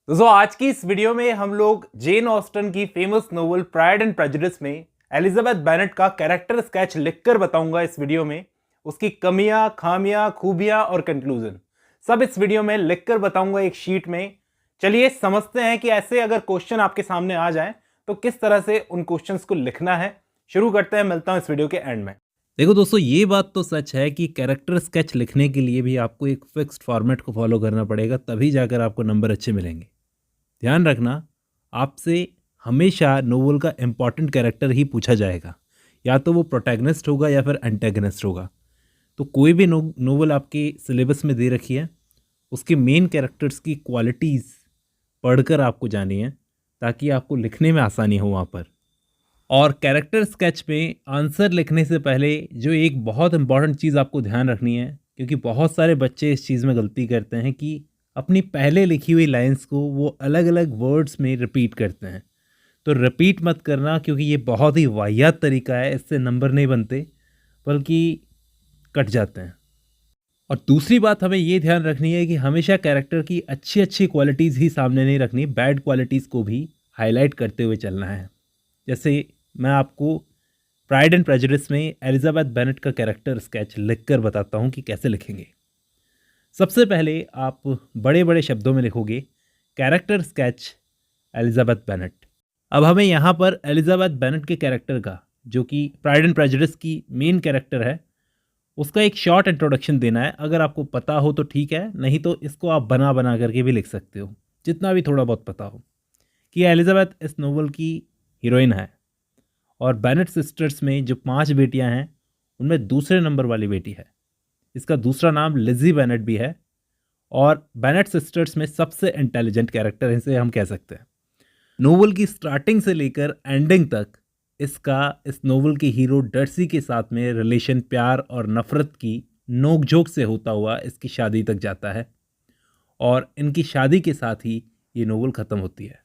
दोस्तों आज की इस वीडियो में हम लोग जेन ऑस्टन की famous novel pride and prejudice में एलिजाबेथ बेनेट का कैरेक्टर स्केच लिखकर बताऊंगा इस वीडियो में। उसकी कमियां, खामियां, खूबियां और कंक्लूजन सब इस वीडियो में लिखकर बताऊंगा एक शीट में। चलिए समझते हैं कि ऐसे अगर क्वेश्चन आपके सामने आ जाएं तो किस तरह से उन क्वेश्चंस को लिखना है। शुरू करते हैं, मिलता हूं इस वीडियो के एंड में। देखो दोस्तों, ये बात तो सच है कि कैरेक्टर स्केच लिखने के लिए भी आपको एक फिक्स्ड फॉर्मेट को फॉलो करना पड़ेगा, तभी जाकर आपको नंबर अच्छे मिलेंगे। ध्यान रखना, आपसे हमेशा नोवेल का इम्पॉर्टेंट कैरेक्टर ही पूछा जाएगा, या तो वो प्रोटैगनिस्ट होगा या फिर एंटेगनिस्ट होगा। तो कोई भी नोवेल आपके सिलेबस में दे रखी है, उसके मेन कैरेक्टर्स की क्वालिटीज़ पढ़कर आपको जानी है, ताकि आपको लिखने में आसानी हो वहाँ पर। और कैरेक्टर स्केच में आंसर लिखने से पहले जो एक बहुत इंपॉर्टेंट चीज़ आपको ध्यान रखनी है, क्योंकि बहुत सारे बच्चे इस चीज़ में गलती करते हैं कि अपनी पहले लिखी हुई लाइंस को वो अलग अलग वर्ड्स में रिपीट करते हैं। तो रिपीट मत करना, क्योंकि ये बहुत ही वाहियात तरीका है, इससे नंबर नहीं बनते बल्कि कट जाते हैं। और दूसरी बात हमें ये ध्यान रखनी है कि हमेशा कैरेक्टर की अच्छी अच्छी क्वालिटीज़ ही सामने नहीं रखनी, बैड क्वालिटीज़ को भी हाईलाइट करते हुए चलना है। जैसे मैं आपको प्राइड एंड प्रेजुडिस में एलिजाबेथ बेनेट का कैरेक्टर स्केच लिखकर बताता हूँ कि कैसे लिखेंगे। सबसे पहले आप बड़े बड़े शब्दों में लिखोगे कैरेक्टर स्केच एलिजाबेथ बेनेट। अब हमें यहाँ पर एलिजाबेथ बेनेट के कैरेक्टर का, जो कि प्राइड एंड प्रेजुडिस की मेन कैरेक्टर है, उसका एक शॉर्ट इंट्रोडक्शन देना है। अगर आपको पता हो तो ठीक है, नहीं तो इसको आप बना बना करके भी लिख सकते हो, जितना भी थोड़ा बहुत पता हो, कि एलिजाबेथ इस नोवेल की हीरोइन है। और बेनेट सिस्टर्स में जो 5 बेटियां हैं, उनमें दूसरे नंबर वाली बेटी है। इसका दूसरा नाम लिजी बेनेट भी है, और बेनेट सिस्टर्स में सबसे इंटेलिजेंट कैरेक्टर इसे हम कह सकते हैं। नोवेल की स्टार्टिंग से लेकर एंडिंग तक इस नोवेल के हीरो डर्सी के साथ में रिलेशन प्यार और नफ़रत की नोकझोंक से होता हुआ इसकी शादी तक जाता है, और इनकी शादी के साथ ही ये नोवेल ख़त्म होती है।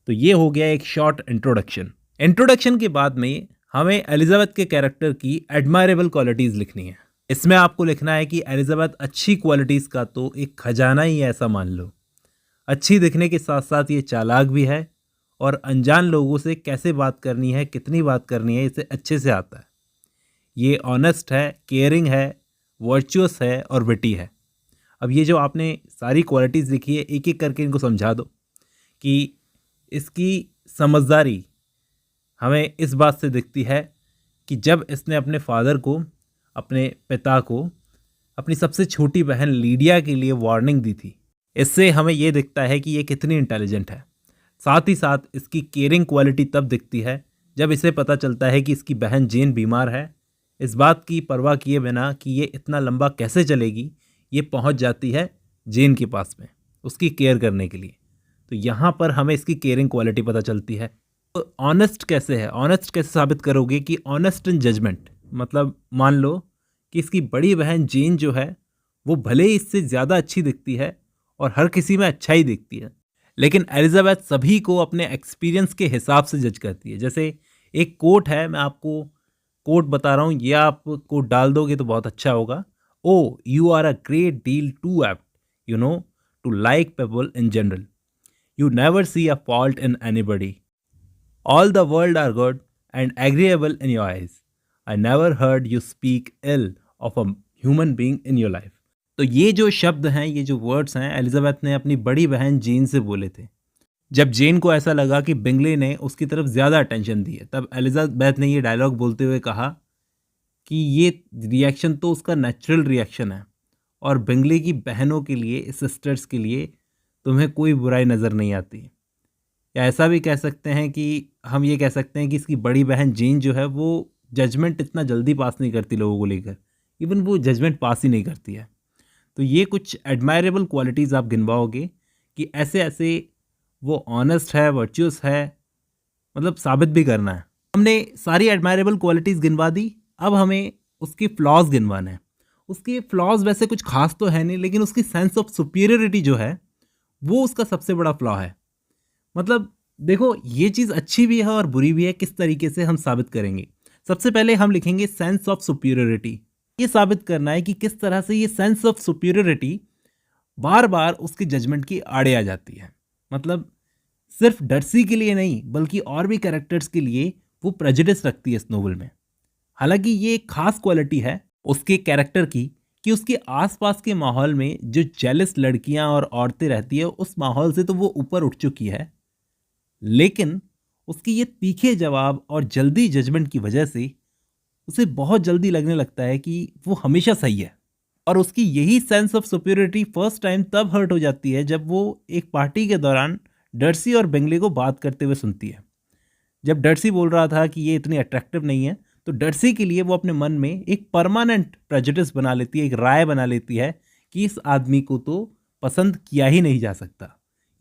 तो ये हो गया एक शॉर्ट इंट्रोडक्शन के बाद में हमें एलिजाबेथ के कैरेक्टर की एडमायरेबल क्वालिटीज़ लिखनी है। इसमें आपको लिखना है कि एलिजाबेथ अच्छी क्वालिटीज़ का तो एक खजाना ही है, ऐसा मान लो। अच्छी दिखने के साथ साथ ये चालाक भी है, और अनजान लोगों से कैसे बात करनी है, कितनी बात करनी है, इसे अच्छे से आता है। ये ऑनेस्ट है, केयरिंग है, वर्चुअस है और विटी है। अब ये जो आपने सारी क्वालिटीज़ लिखी है, एक एक करके इनको समझा दो कि इसकी समझदारी हमें इस बात से दिखती है कि जब इसने अपने फादर को, अपने पिता को, अपनी सबसे छोटी बहन लीडिया के लिए वार्निंग दी थी, इससे हमें ये दिखता है कि ये कितनी इंटेलिजेंट है। साथ ही साथ इसकी केयरिंग क्वालिटी तब दिखती है जब इसे पता चलता है कि इसकी बहन जेन बीमार है। इस बात की परवाह किए बिना कि ये इतना लंबा कैसे चलेगी, ये पहुंच जाती है जेन के पास में उसकी केयर करने के लिए। तो यहाँ पर हमें इसकी केयरिंग क्वालिटी पता चलती है। तो ऑनेस्ट कैसे है, ऑनेस्ट कैसे साबित करोगे कि ऑनेस्ट इन जजमेंट, मतलब मान लो कि इसकी बड़ी बहन जेन जो है वो भले ही इससे ज़्यादा अच्छी दिखती है और हर किसी में अच्छा ही दिखती है, लेकिन एलिजाबेथ सभी को अपने एक्सपीरियंस के हिसाब से जज करती है। जैसे एक कोट है, मैं आपको कोट बता रहा हूँ, ये आप कोट डाल दोगे तो बहुत अच्छा होगा। Oh you are a great deal too apt, you know, to like people in general, you never see a fault in anybody, all the world are good and agreeable in your eyes. I never heard you speak ill of a human being in your life. तो ये जो शब्द हैं, ये जो words हैं, Elizabeth ने अपनी बड़ी बहन जेन से बोले थे। जब जेन को ऐसा लगा कि बिंगले ने उसकी तरफ ज़्यादा अटेंशन दी है, तब एलिजाबेथ ने ये डायलॉग बोलते हुए कहा कि ये रिएक्शन तो उसका नेचुरल रिएक्शन है, और बिंगले की बहनों के लिए, सिस्टर्स के लिए तुम्हें कोई बुराई नज़र नहीं आती। या ऐसा भी कह सकते हैं कि हम ये कह सकते हैं कि इसकी बड़ी बहन जेन जो है वो जजमेंट इतना जल्दी पास नहीं करती लोगों को लेकर, इवन वो जजमेंट पास ही नहीं करती है। तो ये कुछ एडमायरेबल क्वालिटीज़ आप गिनवाओगे कि ऐसे ऐसे वो ऑनेस्ट है, वर्चुअस है, मतलब साबित भी करना है। हमने सारी एडमायरेबल क्वालिटीज़ गिनवा दी, अब हमें उसकी फ्लॉज गिनवाना है। उसके फ्लॉज वैसे कुछ खास तो है नहीं, लेकिन उसकी सेंस ऑफ सुपीरियरिटी जो है वो उसका सबसे बड़ा फ्लॉ है। मतलब देखो, ये चीज़ अच्छी भी है और बुरी भी है, किस तरीके से हम साबित करेंगे। सबसे पहले हम लिखेंगे सेंस ऑफ सुपीरियरिटी। ये साबित करना है कि किस तरह से ये सेंस ऑफ सुपीरियरिटी बार बार उसके जजमेंट की आड़े आ जाती है। मतलब सिर्फ डर्सी के लिए नहीं बल्कि और भी कैरेक्टर्स के लिए वो प्रेजुडिस रखती है इस नोवेल में। हालांकि ये एक खास क्वालिटी है उसके कैरेक्टर की कि उसके आसपास के माहौल में जो जेलस लड़कियां और औरतें रहती है उस माहौल से तो वो ऊपर उठ चुकी है, लेकिन उसके ये तीखे जवाब और जल्दी जजमेंट की वजह से उसे बहुत जल्दी लगने लगता है कि वो हमेशा सही है। और उसकी यही sense of superiority first time तब हर्ट हो जाती है जब वो एक पार्टी के दौरान डर्सी और बिंगले को बात करते हुए सुनती है। जब डर्सी बोल रहा था कि ये इतनी अट्रैक्टिव नहीं है, तो डर्सी के लिए वो अपने मन में एक परमानेंट प्रेजुडिस बना लेती है, एक राय बना लेती है कि इस आदमी को तो पसंद किया ही नहीं जा सकता,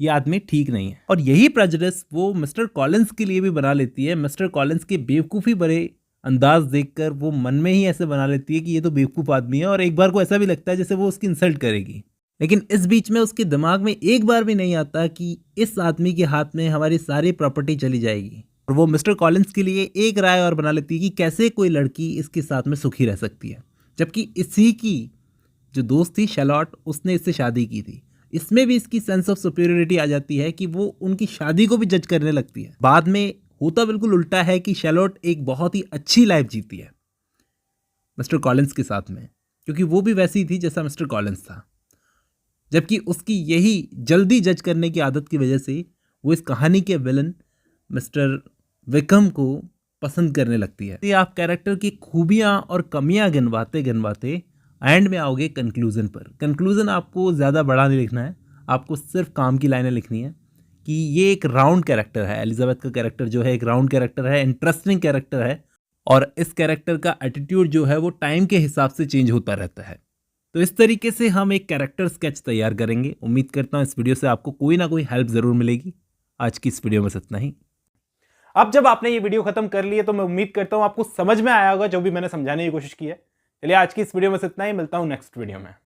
ये आदमी ठीक नहीं है। और यही प्रेजुडिस वो मिस्टर कॉलिंस के लिए भी बना लेती है। मिस्टर कॉलिंस के बेवकूफ़ी भरे अंदाज देखकर वो मन में ही ऐसे बना लेती है कि ये तो बेवकूफ़ आदमी है, और एक बार को ऐसा भी लगता है जैसे वो उसकी इंसल्ट करेगी। लेकिन इस बीच में उसके दिमाग में एक बार भी नहीं आता कि इस आदमी के हाथ में हमारी सारी प्रॉपर्टी चली जाएगी। और वो मिस्टर कॉलिंस के लिए एक राय और बना लेती है कि कैसे कोई लड़की इसके साथ में सुखी रह सकती है, जबकि इसी की जो दोस्त थी शैलॉट, उसने इससे शादी की थी। इसमें भी इसकी सेंस ऑफ सुपीरियरिटी आ जाती है कि वो उनकी शादी को भी जज करने लगती है। बाद में होता बिल्कुल उल्टा है कि शैलॉट एक बहुत ही अच्छी लाइफ जीती है मिस्टर कॉलिंस के साथ में, क्योंकि वो भी वैसी थी जैसा मिस्टर कॉलिंस था। जबकि उसकी यही जल्दी जज करने की आदत की वजह से वो इस कहानी के विलन मिस्टर विक्रम को पसंद करने लगती है। आप कैरेक्टर की खूबियां और कमियां गिनवाते गिनवाते एंड में आओगे कंक्लूजन पर। कंक्लूजन आपको ज़्यादा बड़ा नहीं लिखना है, आपको सिर्फ काम की लाइनें लिखनी है कि ये एक राउंड कैरेक्टर है। एलिजाबेथ का कैरेक्टर जो है एक राउंड कैरेक्टर है, इंटरेस्टिंग कैरेक्टर है, और इस कैरेक्टर का एटीट्यूड जो है वो टाइम के हिसाब से चेंज होता रहता है। तो इस तरीके से हम एक कैरेक्टर स्केच तैयार करेंगे। उम्मीद करता हूँ इस वीडियो से आपको कोई ना कोई हेल्प ज़रूर मिलेगी। आज की इस वीडियो में इतना ही। अब जब आपने ये वीडियो खत्म कर ली है तो मैं उम्मीद करता हूं आपको समझ में आया होगा जो भी मैंने समझाने की कोशिश की है। चलिए आज की इस वीडियो में इतना ही, मिलता हूं नेक्स्ट वीडियो में।